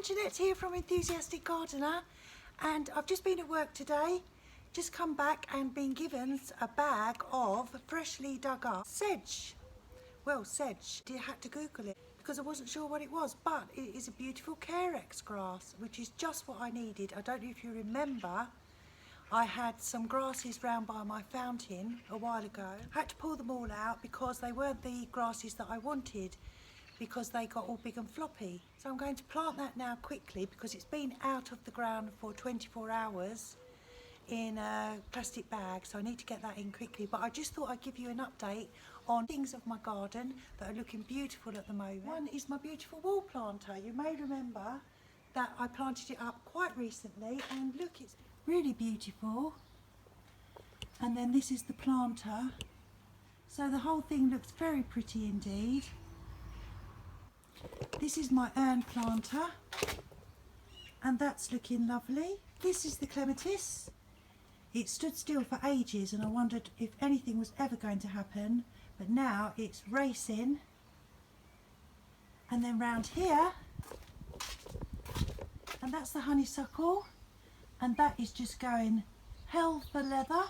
Janette here from Enthusiastic Gardener, and I've just been at work today, just come back and been given a bag of freshly dug up sedge. Well, sedge, I had to Google it because I wasn't sure what it was, but it is a beautiful Carex grass, which is just what I needed. I don't know if you remember, I had some grasses round by my fountain a while ago. I had to pull them all out because they weren't the grasses that I wanted, because they got all big and floppy. So I'm going to plant that now quickly because it's been out of the ground for 24 hours in a plastic bag, so I need to get that in quickly. But I just thought I'd give you an update on things of my garden that are looking beautiful at the moment. One is my beautiful wall planter. You may remember that I planted it up quite recently, and look, it's really beautiful. And then this is the planter. So the whole thing looks very pretty indeed. This is my urn planter, and that's looking lovely. This is the clematis. It stood still for ages and I wondered if anything was ever going to happen, but now it's racing. And then round here, and that's the honeysuckle, and that is just going hell for leather.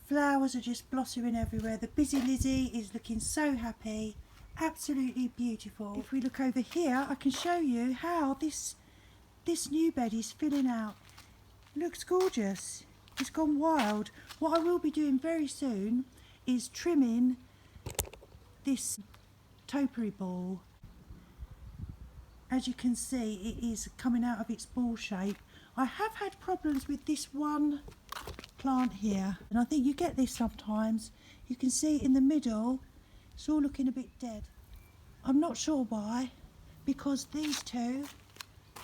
Flowers are just blossoming everywhere. The busy Lizzie is looking so happy, absolutely beautiful. If we look over here, I can show you how this new bed is filling out. Looks gorgeous. It's gone wild. What I will be doing very soon is trimming this topiary ball. As you can see, it is coming out of its ball shape. I have had problems with this one plant here, and I think you get this sometimes. You can see in the middle it's all looking a bit dead. I'm not sure why, because these two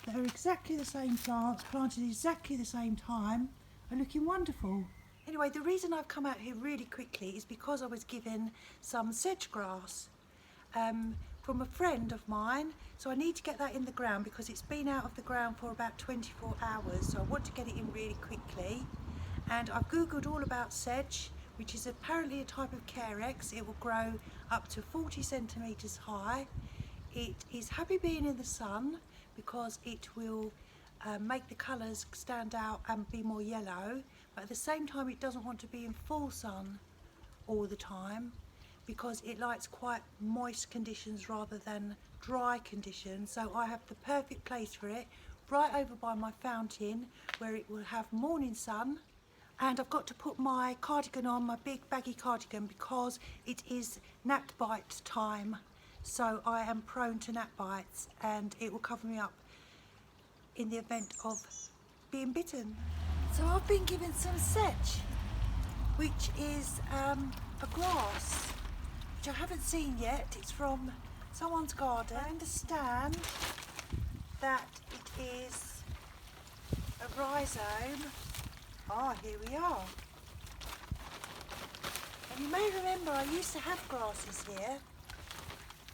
that are exactly the same plants, planted exactly the same time, are looking wonderful. Anyway, the reason I've come out here really quickly is because I was given some sedge grass from a friend of mine, so I need to get that in the ground because it's been out of the ground for about 24 hours, so I want to get it in really quickly. And I've googled all about sedge, which is apparently a type of Carex. It will grow up to 40 centimetres high. It is happy being in the sun because it will make the colours stand out and be more yellow, but at the same time it doesn't want to be in full sun all the time because it likes quite moist conditions rather than dry conditions. So I have the perfect place for it right over by my fountain where it will have morning sun. And I've got to put my cardigan on, my big baggy cardigan, because it is gnat bite time. So I am prone to gnat bites and it will cover me up in the event of being bitten. So I've been given some sedge, which is a grass, which I haven't seen yet. It's from someone's garden. I understand that it is a rhizome. Ah, here we are. And you may remember I used to have grasses here,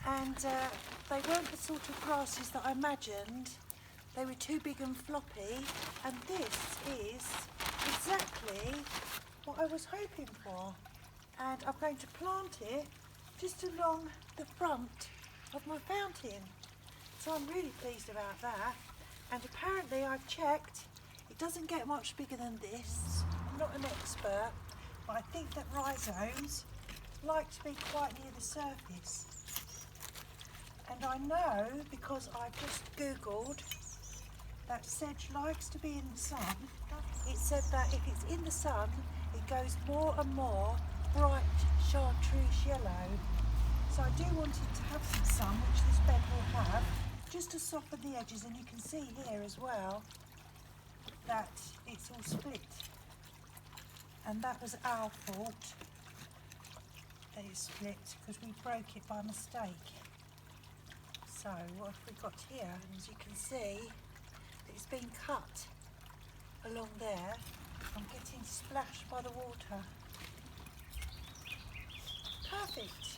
and they weren't the sort of grasses that I imagined. They were too big and floppy, and this is exactly what I was hoping for. And I'm going to plant it just along the front of my fountain. So I'm really pleased about that. And apparently I've checked, it doesn't get much bigger than this. I'm not an expert, but I think that rhizomes like to be quite near the surface. And I know, because I've just googled, that sedge likes to be in the sun. It said that if it's in the sun, it goes more and more bright chartreuse yellow. So I do want it to have some sun, which this bed will have, just to soften the edges. And you can see here as well that it's all split, and that was our fault that it split because we broke it by mistake. So what have we got here? As you can see, it's been cut along there. I'm getting splashed by the water. Perfect.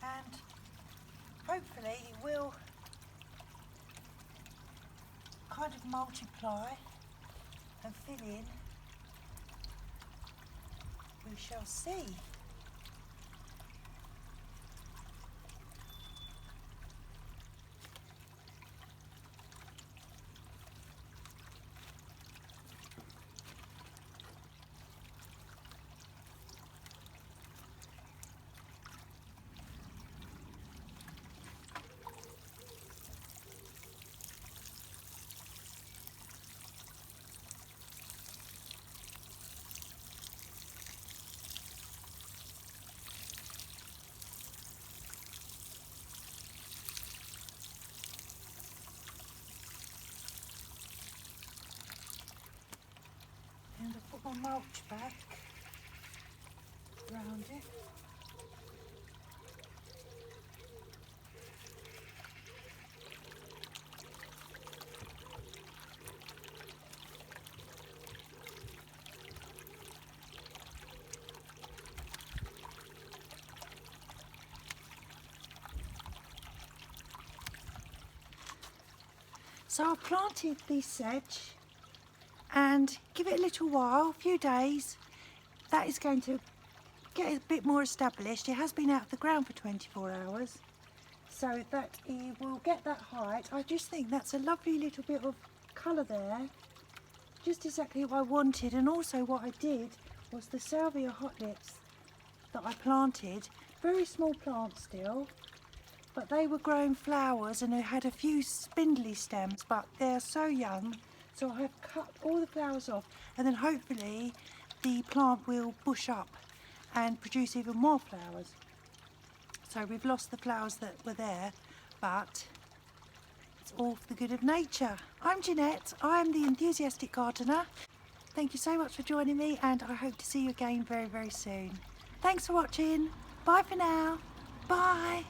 And hopefully it will kind of multiply and fill in. We shall see. And I'll put my mulch back around it. So I've planted the sedge and give it a little while, a few days. That is going to get a bit more established. It has been out of the ground for 24 hours, so that it will get that height. I just think that's a lovely little bit of colour there, just exactly what I wanted. And also what I did was the salvia hot lips that I planted, very small plants still, but they were growing flowers and they had a few spindly stems, but they're so young, so I have cut all the flowers off, and then hopefully the plant will bush up and produce even more flowers. So we've lost the flowers that were there, but it's all for the good of nature. I'm Janette, I'm the enthusiastic gardener. Thank you so much for joining me, and I hope to see you again very, very soon. Thanks for watching. Bye for now. Bye.